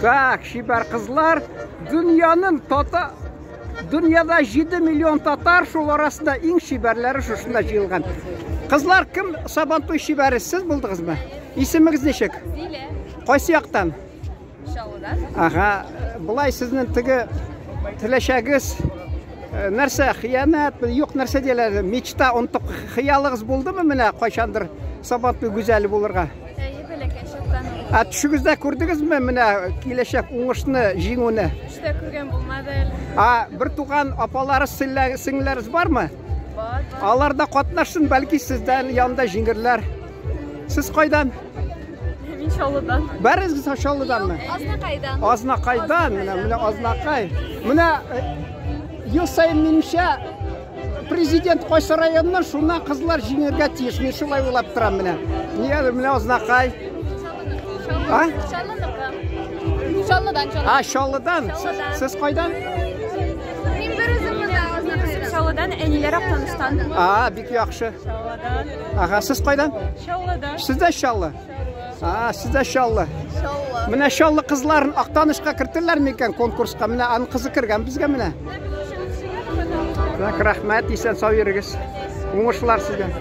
Так, шибар қызлар, Дүнияда 7 миллион татар, шул арасында ең шибарлары шушында жиылған. Қызлар кім Сабантуй шибары? Сіз болдыңыз ма? Исеміңіз нешек? Зиле. Қайсы яқтан? Шалыдан. Аға, бұлай сіздің тігі тілешәгіз, нәрсе қиянат, yok нәрсе делер, мечта, онтық қиялығыз болды ма міне қайшандыр Сабантуй güzeli болырға? Түшігізді көрдіңіз ме міне келешек оңышыны жеңуіні? Үште көрген болмады. Бір туған апалары сіңлеріңіз бар ма? Бар. Аларда қатнашсын, бәлки сізден янда жеңгірлер. Сіз қайдан? Мен Шалыдан. Бәріңіз Шалыдан ма? Азнақайдан. Азнақайдан, міне Азнақай. Міне ел сайын меніңше президент қойсы районынан шуна қызлар жеңерге тиіс. Мен шулай ойлап тұрам міне. Міне Азнақай. Шалыдан. Шалыдан. Сіз қайдан? Мен бір өзім Шалыдан, әнелер Ақтаныстан. Бек яқшы. Шалыдан. Аға, сіз қайдан? Шалыдан. Сізде Шалы? Сізде Шалы. Міне Шалы қызларын Ақтанышқа кіртілер мекен конкурсқа? Міне аны қызы кірген бізге міне. Рахмет, исен сау ерігіз. Оңышылар сізге.